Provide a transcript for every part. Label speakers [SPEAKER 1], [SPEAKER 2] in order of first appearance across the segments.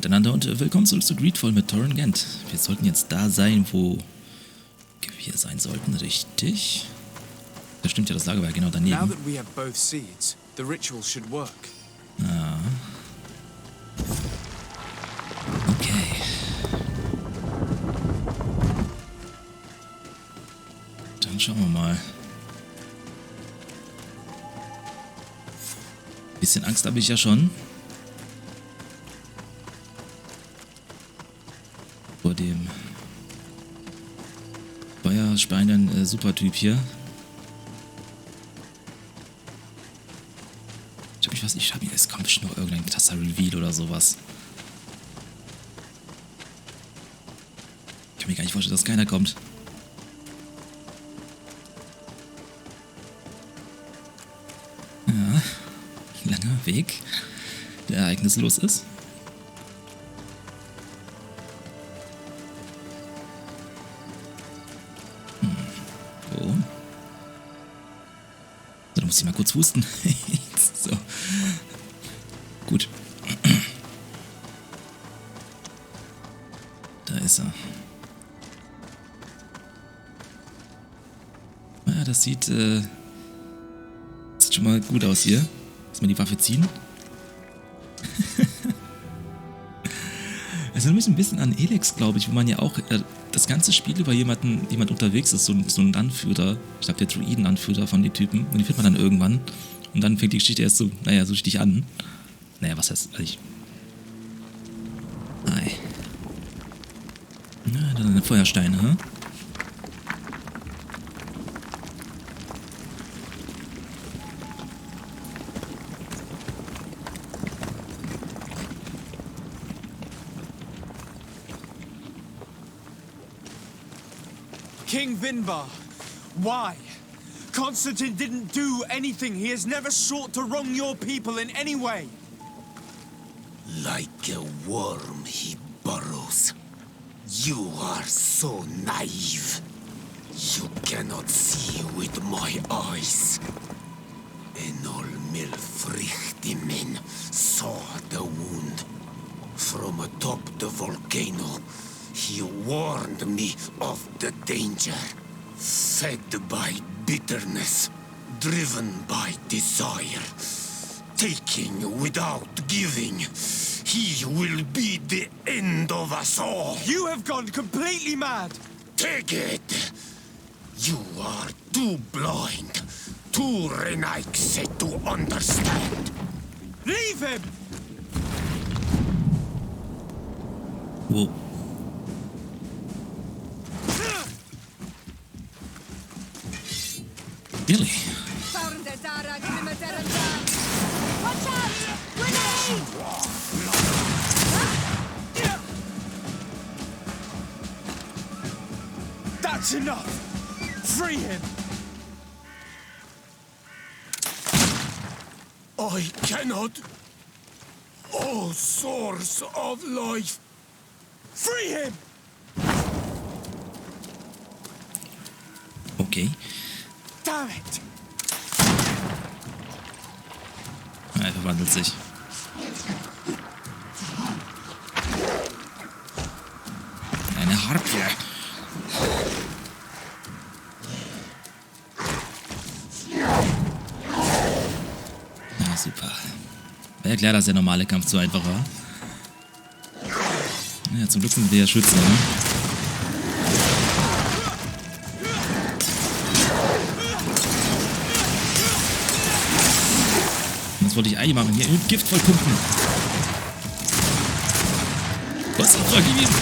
[SPEAKER 1] miteinander und willkommen zurück zu GreedFall mit Gent. Wir sollten jetzt da sein, wo wir sein sollten, richtig? Das stimmt ja, das Lager war genau daneben.
[SPEAKER 2] Now that we have both seeds, the ritual should work.
[SPEAKER 1] Ah. Okay. Dann schauen wir mal. Bisschen Angst habe ich ja schon. Vor dem feuerspeienden Supertyp hier. Es kommt bestimmt noch irgendein krasser Reveal oder sowas. Ich kann mir gar nicht vorstellen, dass keiner kommt. Ja, langer Weg, der ereignislos ist. Oh. So, da muss ich mal kurz husten. So. Gut. Da ist er. Ja, das sieht schon mal gut aus hier. Lass mal die Waffe ziehen. Es erinnert mich ein bisschen an Elex, glaube ich, wo man ja auch das ganze Spiel über jemand unterwegs ist, so ein Anführer. Ich glaube, der Druiden-Anführer von den Typen. Und die findet man dann irgendwann. Und dann fängt die Geschichte erst so, so richtig an. Naja, was heißt, Nein. Na, dann eine Feuersteine, hä?
[SPEAKER 2] King Vinbar, why? Constantine didn't do anything. He has never sought to wrong your people in any way.
[SPEAKER 3] Like a worm he burrows. You are so naive. You cannot see with my eyes. Enol Milfrichtimin saw the wound. From atop the volcano, he warned me of the danger. Fed by bitterness, driven by desire, taking without giving, he will be the end of us all.
[SPEAKER 2] You have gone completely mad.
[SPEAKER 3] Take it. You are too blind, too renaixed to understand.
[SPEAKER 2] Leave him!
[SPEAKER 1] Whoa. Really?
[SPEAKER 4] Watch out! Grenade!
[SPEAKER 2] That's enough! Free him!
[SPEAKER 3] I cannot. O source of life.
[SPEAKER 2] Free him!
[SPEAKER 1] Okay.
[SPEAKER 2] Damn it!
[SPEAKER 1] Er verwandelt sich. Eine Harpie. Ja, super. War ja klar, dass der normale Kampf zu einfach war. Ja, zum Glück sind wir ja Schützen, ne? Das wollte ich eigentlich machen. Hier Gift voll pumpen. Was ist das gewesen?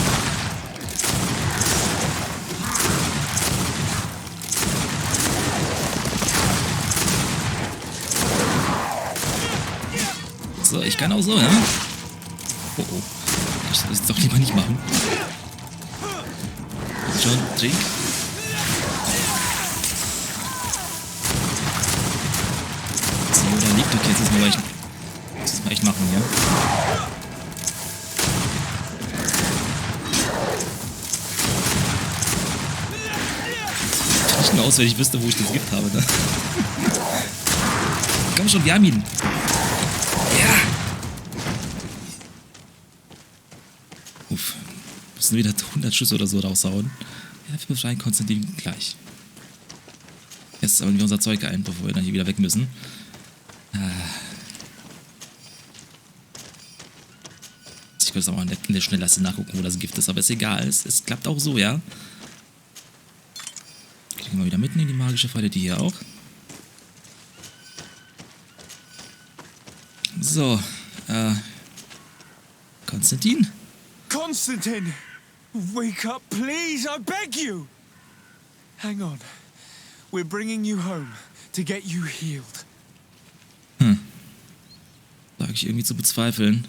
[SPEAKER 1] So, ich kann auch so, ja? Oh, oh. Ich soll das doch lieber nicht machen. Schon, trink. Liegt okay, jetzt müssen wir echt machen, ja? Ich nicht nur auswendig wüsste, wo ich das Gift habe, ne? Komm schon, wir haben ihn! Ja! Uff. Müssen wieder 100 Schüsse oder so raushauen. Ja, wir befreien Konstantin gleich. Jetzt sammeln wir unser Zeug ein, bevor wir dann hier wieder weg müssen. Ich könnte es auch mal in der Schnellleiste nachgucken, wo das Gift ist, aber ist egal. Es klappt auch so, ja. Kriegen wir wieder mitten in die magische Falle, die hier auch. So, Konstantin?
[SPEAKER 2] Konstantin! Wake up, please, I beg you! Hang on. We're bringing you home to get you healed.
[SPEAKER 1] Sag ich irgendwie zu bezweifeln.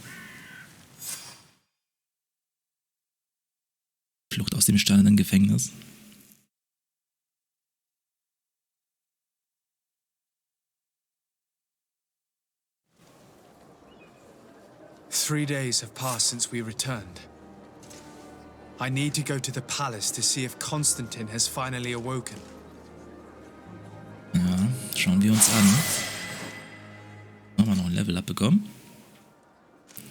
[SPEAKER 1] Flucht aus dem steinernen Gefängnis.
[SPEAKER 2] Three days have passed since we returned. I need to go to the palace to see if Konstantin has finally awoken.
[SPEAKER 1] Ja, schauen wir uns an. Haben wir noch ein Level-Up bekommen?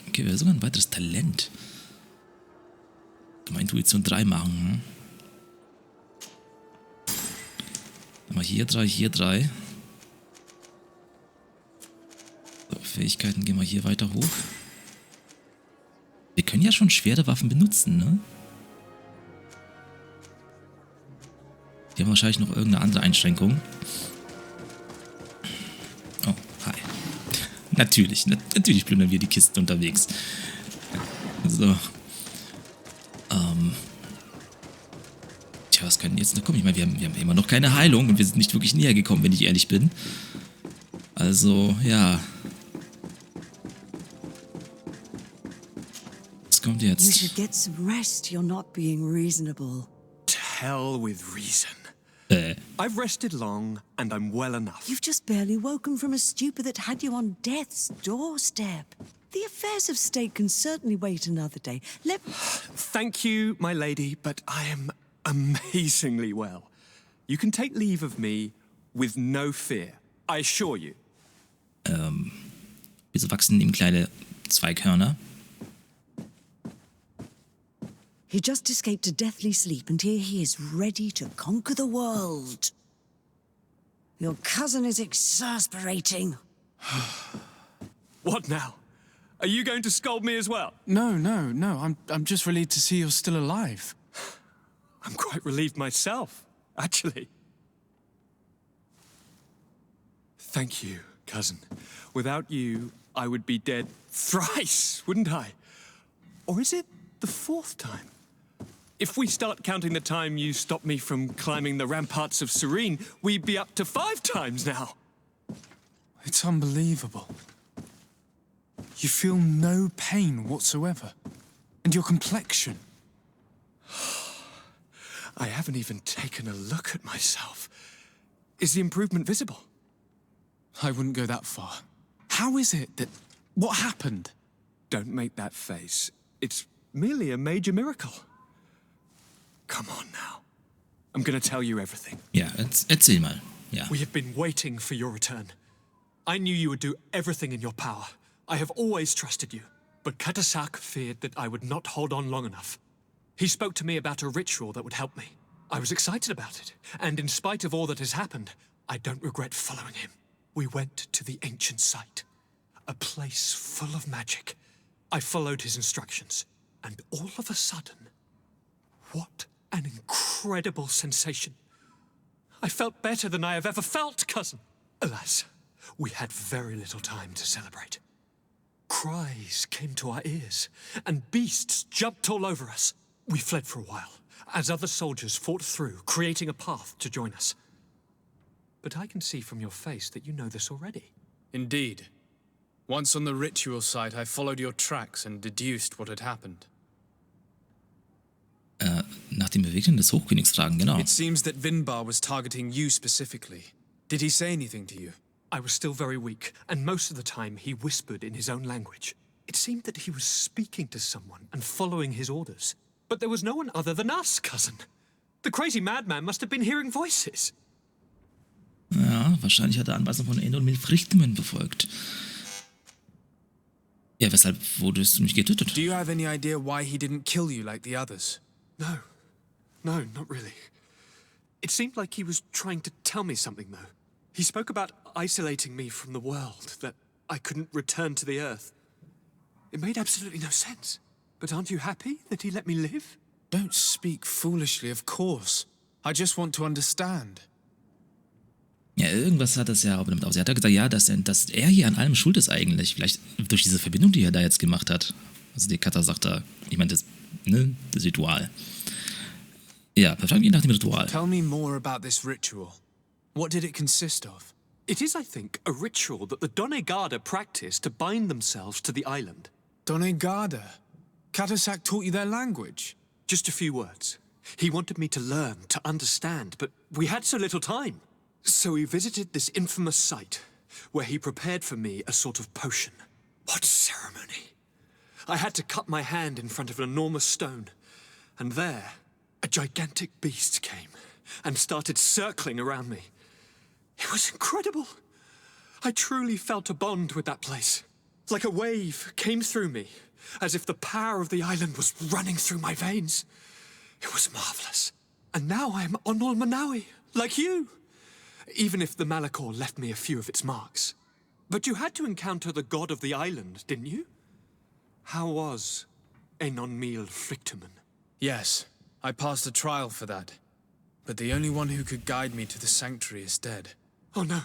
[SPEAKER 1] Okay, wir haben sogar ein weiteres Talent. Kann man Intuition 3 machen. Hm? Dann haben wir hier 3, hier 3. So, Fähigkeiten gehen wir hier weiter hoch. Wir können ja schon schwere Waffen benutzen, ne? Die haben wahrscheinlich noch irgendeine andere Einschränkung. Oh, hi. Natürlich plündern wir die Kisten unterwegs. So. Tja, was können jetzt noch kommen? Ich meine, wir haben immer noch keine Heilung und wir sind nicht wirklich näher gekommen, wenn ich ehrlich bin. Also, ja. Was kommt jetzt?
[SPEAKER 5] You should get some rest. You're not being reasonable.
[SPEAKER 2] To hell with reason. I've rested long, and I'm well enough.
[SPEAKER 5] You've just barely woken from a stupor that had you on death's doorstep. The affairs of state can certainly wait another day.
[SPEAKER 2] Thank you, my lady, but I am amazingly well. You can take leave of me with no fear, I assure you.
[SPEAKER 1] Wieso wachsen ihm kleine Zweighörner?
[SPEAKER 5] He just escaped a deathly sleep, and here he is, ready to conquer the world. Your cousin is exasperating.
[SPEAKER 2] What now? Are you going to scold me as well?
[SPEAKER 6] No. I'm just relieved to see you're still alive.
[SPEAKER 2] I'm quite relieved myself, actually. Thank you, cousin. Without you, I would be dead thrice, wouldn't I? Or is it the fourth time? If we start counting the time you stopped me from climbing the ramparts of Serene, we'd be up to 5 times now.
[SPEAKER 6] It's unbelievable. You feel no pain whatsoever. And your complexion.
[SPEAKER 2] I haven't even taken a look at myself. Is the improvement visible?
[SPEAKER 6] I wouldn't go that far. How is it that... What happened?
[SPEAKER 2] Don't make that face. It's merely a major miracle. Come on now. I'm gonna tell you everything.
[SPEAKER 1] Ja, erzähl mal. Ja.
[SPEAKER 2] We have been waiting for your return. I knew you would do everything in your power. I have always trusted you. But Katasak feared that I would not hold on long enough. He spoke to me about a ritual that would help me. I was excited about it. And in spite of all that has happened, I don't regret following him. We went to the ancient site. A place full of magic. I followed his instructions. And all of a sudden... What an incredible sensation. I felt better than I have ever felt, cousin. Alas, we had very little time to celebrate. Cries came to our ears, and beasts jumped all over us. We fled for a while, as other soldiers fought through, creating a path to join us. But I can see from your face that you know this already.
[SPEAKER 6] Indeed. Once on the ritual site, I followed your tracks and deduced what had happened.
[SPEAKER 1] Nach den Bewegungen des Hochkönigs fragen, genau.
[SPEAKER 6] It seems that Vinbar was targeting you specifically. Did he say anything to you?
[SPEAKER 2] I was still very weak, and most of the time he whispered in his own language. It seemed that he was speaking to someone and following his orders. But there was no one other than us, cousin. The crazy madman must have been hearing voices.
[SPEAKER 1] Ja, wahrscheinlich hat er Anweisungen von Endo und Milfrichtungen befolgt. Ja, weshalb wurdest du nicht getötet?
[SPEAKER 6] Do you have any idea why he didn't kill you like the others?
[SPEAKER 2] No. No, not really. It seemed like he was trying to tell me something, though. He spoke about isolating me from the world, that I couldn't return to the Earth. It made absolutely no sense. But aren't you happy that he let me live?
[SPEAKER 6] Don't speak foolishly, of course. I just want to understand.
[SPEAKER 1] Ja, irgendwas hat das ja auch damit aus. Er hat ja gesagt, ja, dass er hier an allem schuld ist eigentlich. Vielleicht durch diese Verbindung, die er da jetzt gemacht hat. Also die Kata sagt da, ich meine, das Ritual. Ja, wir fragen ihn nach dem Ritual.
[SPEAKER 6] Tell me more about this ritual. What did it consist of?
[SPEAKER 2] It is, I think, a ritual that the Donegada practice to bind themselves to the island.
[SPEAKER 6] Donegada? Katasak taught you their language?
[SPEAKER 2] Just a few words. He wanted me to learn, to understand, but we had so little time. So we visited this infamous site, where he prepared for me a sort of potion. What ceremony! I had to cut my hand in front of an enormous stone, and there, a gigantic beast came and started circling around me. It was incredible. I truly felt a bond with that place. Like a wave came through me, as if the power of the island was running through my veins. It was marvelous. And now I am Onol Manawi, like you. Even if the Malachor left me a few of its marks. But you had to encounter the god of the island, didn't you? How was Enon Mil Frictumen?
[SPEAKER 6] Yes, I passed a trial for that. But the only one who could guide me to the sanctuary is dead.
[SPEAKER 2] Oh no.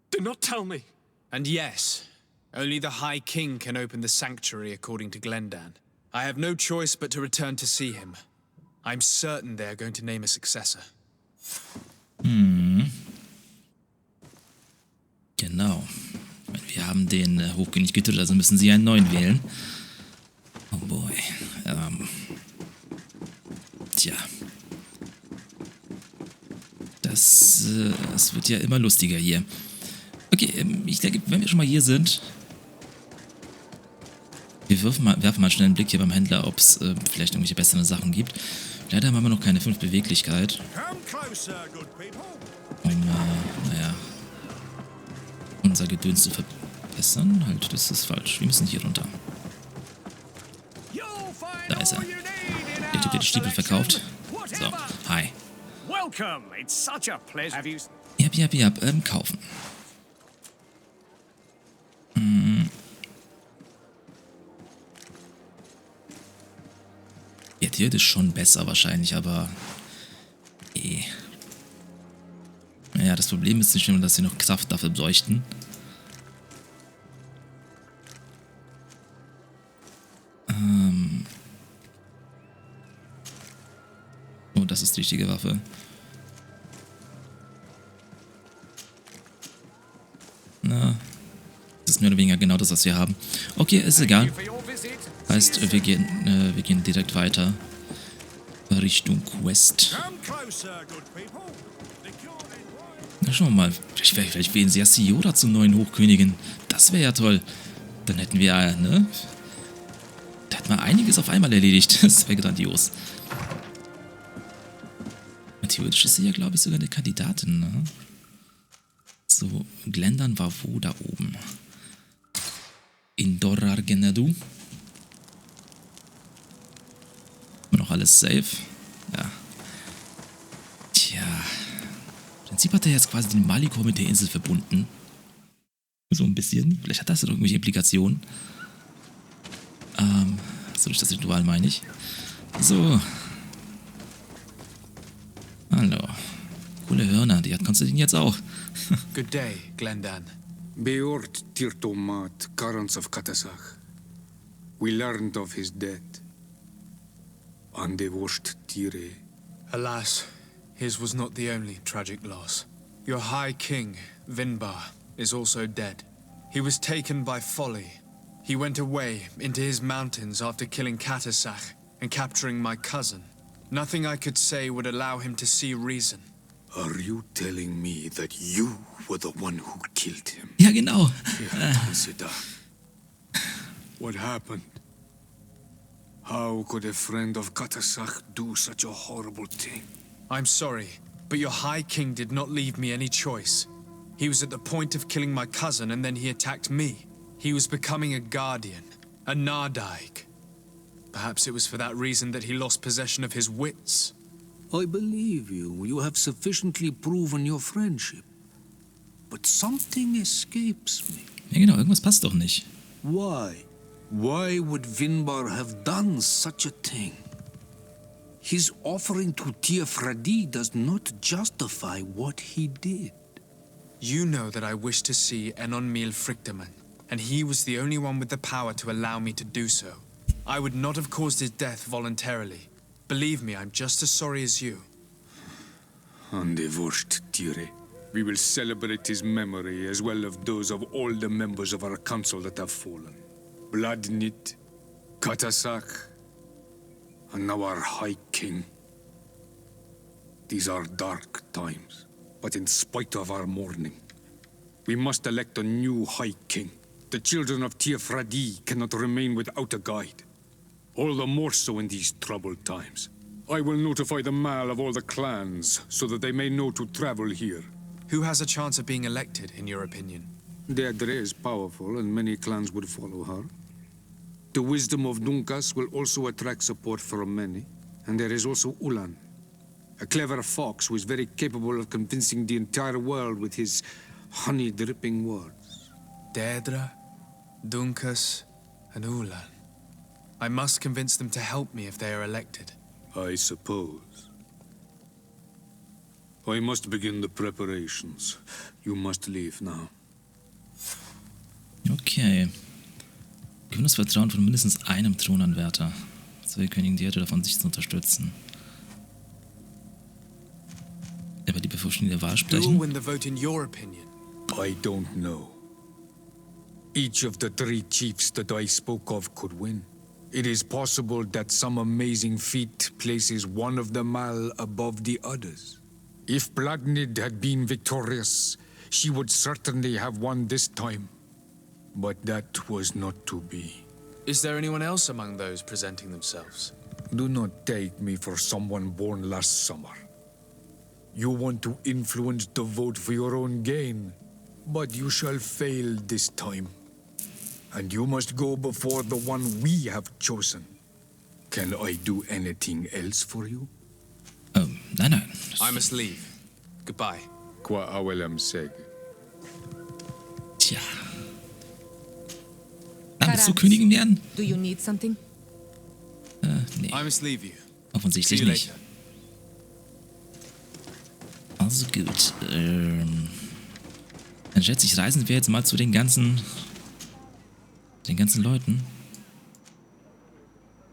[SPEAKER 2] Do not tell me.
[SPEAKER 6] And yes, only the High King can open the sanctuary according to Glendan. I have no choice but to return to see him. I'm certain they are going to name a successor.
[SPEAKER 1] Genau. Wir haben den Hochkönig getötet, also müssen sie einen neuen wählen. Oh boy. Tja. Es wird ja immer lustiger hier. Okay, ich denke, wenn wir schon mal hier sind, wir werfen mal schnell einen Blick hier beim Händler, ob es vielleicht irgendwelche besseren Sachen gibt. Leider haben wir noch keine 5 Beweglichkeit. Um, unser Gedöns zu verbessern. Halt, das ist falsch. Wir müssen hier runter. Da ist er. Der Typ, der die Stiefel verkauft. So, hi. Kaufen. Ja, hier ist schon besser wahrscheinlich, aber Naja, das Problem ist nicht nur, dass sie noch Kraft dafür bräuchten. Oh, das ist die richtige Waffe. Na, das ist mehr oder weniger genau das, was wir haben. Okay, ist egal. Heißt, wir gehen direkt weiter. Richtung Quest. Na, schauen wir mal. Vielleicht wählen sie ja Siora zum neuen Hochkönigin. Das wäre ja toll. Dann hätten wir, ne? Da hätten wir einiges auf einmal erledigt. Das wäre grandios. Theoretisch ist sie ja, glaube ich, sogar eine Kandidatin, ne? So, Glendan war wo da oben? In Dorar Genadu. Noch alles safe? Ja. Tja. Im Prinzip hat er jetzt quasi den Malikor mit der Insel verbunden. So ein bisschen. Vielleicht hat das ja irgendwelche Implikationen. So durch das Ritual meine ich. So. Hallo. Coole Hörner, die hat Konstantin jetzt auch.
[SPEAKER 6] Good day, Glendan.
[SPEAKER 3] Beort Tirtomat, Karans of Katasach. We learned of his death. Andevosht Tire.
[SPEAKER 6] Alas, his was not the only tragic loss. Your High King, Vinbar, is also dead. He was taken by folly. He went away into his mountains after killing Katasach and capturing my cousin. Nothing I could say would allow him to see reason.
[SPEAKER 3] Are you telling me that you were the one who killed him?
[SPEAKER 1] Ja, genau.
[SPEAKER 3] What happened? How could a friend of Katasach do such a horrible thing?
[SPEAKER 6] I'm sorry, but your High King did not leave me any choice. He was at the point of killing my cousin and then he attacked me. He was becoming a guardian, a Nardaig. Perhaps it was for that reason that he lost possession of his wits.
[SPEAKER 3] I believe you. You have sufficiently proven your friendship. But something escapes me.
[SPEAKER 1] Ja genau, irgendwas passt doch nicht.
[SPEAKER 3] Why? Why would Vinbar have done such a thing? His offering to Tiefradi does not justify what he did.
[SPEAKER 6] You know that I wish to see Enonmil Frichtemann, and he was the only one with the power to allow me to do so. I would not have caused his death voluntarily. Believe me, I'm just as sorry as you.
[SPEAKER 3] Andevurst, Tire. We will celebrate his memory as well as those of all the members of our council that have fallen. Bladnit, Katasak, and now our High King. These are dark times, but in spite of our mourning, we must elect a new High King. The children of Tiefradi cannot remain without a guide. All the more so in these troubled times. I will notify the Mal of all the clans, so that they may know to travel here.
[SPEAKER 6] Who has a chance of being elected, in your opinion?
[SPEAKER 3] Deirdre is powerful, and many clans would follow her. The wisdom of Dunkas will also attract support from many. And there is also Ulan, a clever fox who is very capable of convincing the entire world with his honey-dripping words.
[SPEAKER 6] Deirdre, Dunkas, and Ulan. I must convince them to help me if they are elected.
[SPEAKER 3] I suppose. I must begin the preparations. You must leave now.
[SPEAKER 1] Okay. Gewinn das Vertrauen von mindestens einem Thronanwärter. Zwei Königin Deirdre davon, sich zu unterstützen. Aber die bevorstehende der Wahl
[SPEAKER 6] Who will
[SPEAKER 1] sprechen?
[SPEAKER 6] win the vote in your opinion?
[SPEAKER 3] I don't know. Each of the 3 chiefs that I spoke of could win. It is possible that some amazing feat places one of the Mal above the others. If Bladnid had been victorious, she would certainly have won this time. But that was not to be.
[SPEAKER 6] Is there anyone else among those presenting themselves?
[SPEAKER 3] Do not take me for someone born last summer. You want to influence the vote for your own gain, but you shall fail this time. And you must go before the one we have chosen. Can I do anything else for you?
[SPEAKER 1] Nein.
[SPEAKER 6] I must leave. Goodbye.
[SPEAKER 3] Qua awelem seg.
[SPEAKER 1] Tja. Dann willst du Königin werden?
[SPEAKER 4] Do you need something?
[SPEAKER 1] Nee,
[SPEAKER 6] I must leave you. See
[SPEAKER 1] offensichtlich
[SPEAKER 6] you
[SPEAKER 1] nicht.
[SPEAKER 6] later.
[SPEAKER 1] Also gut. Dann schätze ich, reisen wir jetzt mal zu den ganzen Leuten.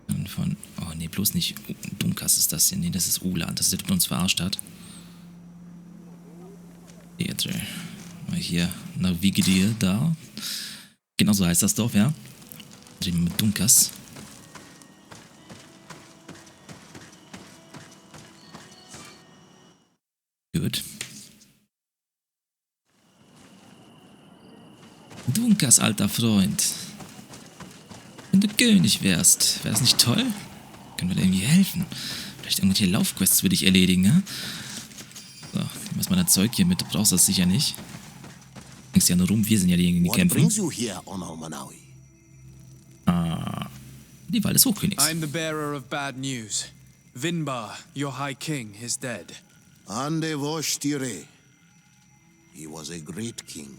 [SPEAKER 1] Und von, oh nee, bloß nicht Dunkas ist das hier. Nee, das ist Ulan. Das ist der, der uns verarscht hat. Deirdre. Mal hier, Navigidir da. Genau so heißt das Dorf, ja. Reden wir mit Dunkas. Gut. Dunkas, alter Freund. Wenn du König wärst, wäre das nicht toll? Können wir dir irgendwie helfen? Vielleicht irgendwelche Laufquests würde ich erledigen, ja? So, nimm erstmal dein Zeug hier mit, du brauchst das sicher nicht. Denkst ja nur rum, wir sind ja diejenigen, die
[SPEAKER 7] What
[SPEAKER 1] kämpfen.
[SPEAKER 7] brings you here, Honor Manawi?
[SPEAKER 1] Die Wahl des Hochkönigs.
[SPEAKER 6] I'm the bearer of bad news. Vinbar, your high king, is dead.
[SPEAKER 7] Ande Voshtire. He was a great king,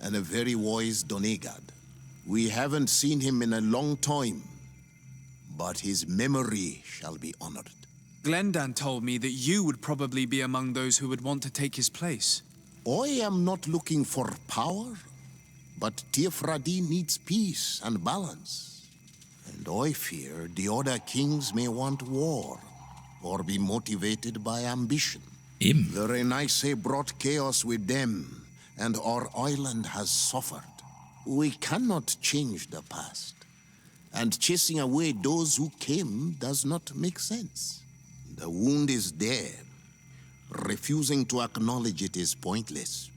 [SPEAKER 7] and a very wise Donegad. We haven't seen him in a long time, but his memory shall be honored.
[SPEAKER 6] Glendan told me that you would probably be among those who would want to take his place.
[SPEAKER 7] I am not looking for power, but Tiefradi needs peace and balance. And I fear the other kings may want war, or be motivated by ambition.
[SPEAKER 1] Eben.
[SPEAKER 7] The Renaissance brought chaos with them, and our island has suffered. We cannot change the past, and chasing away those who came does not make sense. The wound is there. Refusing to acknowledge it is pointless.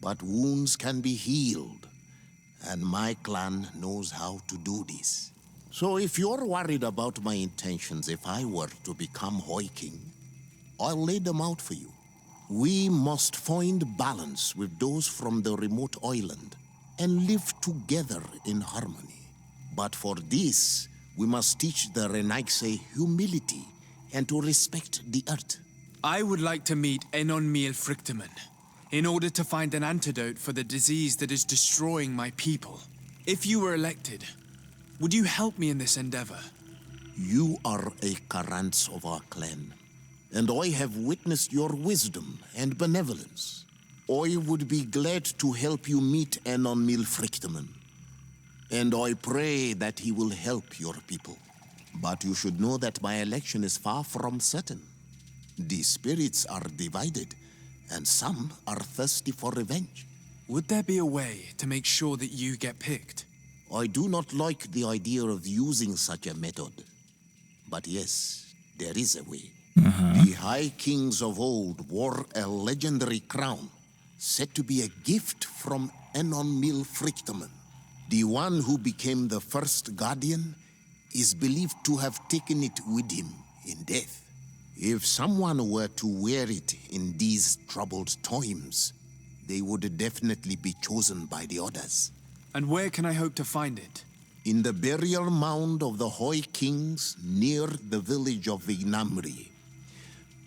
[SPEAKER 7] But wounds can be healed, and my clan knows how to do this. So if you're worried about my intentions if I were to become High King, I'll lay them out for you. We must find balance with those from the remote island, and live together in harmony. But for this, we must teach the Renaigse humility and to respect the earth.
[SPEAKER 6] I would like to meet Enon Miel Frichtemann in order to find an antidote for the disease that is destroying my people. If you were elected, would you help me in this endeavor?
[SPEAKER 7] You are a Karants of our clan, and I have witnessed your wisdom and benevolence. I would be glad to help you meet Enon Miel Frichtemann, and I pray that he will help your people. But you should know that my election is far from certain. The spirits are divided, and some are thirsty for revenge.
[SPEAKER 6] Would there be a way to make sure that you get picked?
[SPEAKER 7] I do not like the idea of using such a method. But yes, there is a way. The High Kings of old wore a legendary crown, said to be a gift from Enon Miel Frichtemann. The one who became the first guardian is believed to have taken it with him in death. If someone were to wear it in these troubled times, they would definitely be chosen by the others.
[SPEAKER 6] And where can I hope to find it?
[SPEAKER 7] In the burial mound of the High Kings near the village of Vignamri.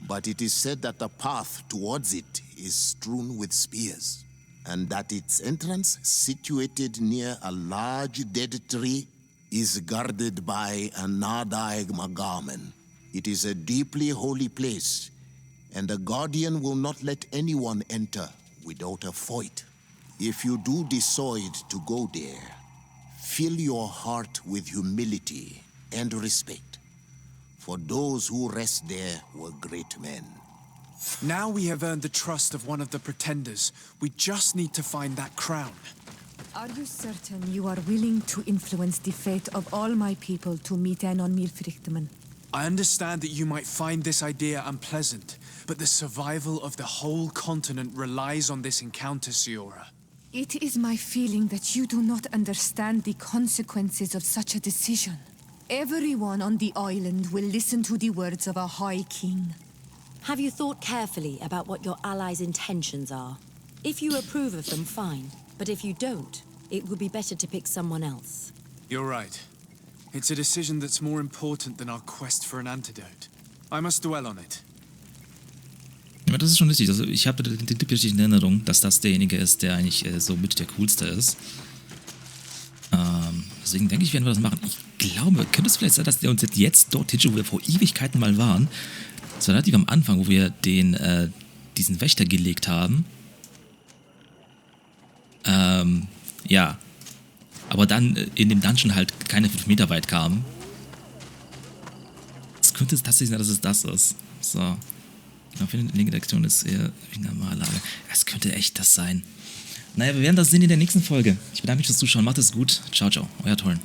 [SPEAKER 7] But it is said that the path towards it is strewn with spears, and that its entrance, situated near a large dead tree, is guarded by a Nadaig Magamen. It is a deeply holy place, and the guardian will not let anyone enter without a fight. If you do decide to go there, fill your heart with humility and respect, for those who rest there were great men.
[SPEAKER 6] Now we have earned the trust of one of the pretenders. We just need to find that crown.
[SPEAKER 8] Are you certain you are willing to influence the fate of all my people to meet Enon Miel Frichtemann?
[SPEAKER 6] I understand that you might find this idea unpleasant, but the survival of the whole continent relies on this encounter, Siora.
[SPEAKER 8] It is my feeling that you do not understand the consequences of such a decision. Everyone on the island will listen to the words of a High King.
[SPEAKER 9] Have you thought carefully about what your allies' intentions are? If you approve of them, fine. But if you don't, it would be better to pick someone else.
[SPEAKER 6] You're right. It's a decision that's more important than our quest for an antidote. I must dwell on it.
[SPEAKER 1] Ja, das ist schon richtig. Also ich habe den Tipp richtig in Erinnerung, dass das derjenige ist, der eigentlich so mit der coolste ist. Deswegen denke ich, werden wir das machen. Ich glaube, könnte es vielleicht sein, dass der uns jetzt dort hinschickt, wo wir vor Ewigkeiten mal waren. Das war relativ am Anfang, wo wir diesen Wächter gelegt haben. Ja. Aber dann in dem Dungeon halt keine 5 Meter weit kamen. Es könnte tatsächlich sein, dass es das ist. So. Ich finde, die Redaktion ist eher wie normal, aber es könnte echt das sein. Naja, wir werden das sehen in der nächsten Folge. Ich bedanke mich fürs Zuschauen. Macht es gut. Ciao, ciao. Euer Tollen.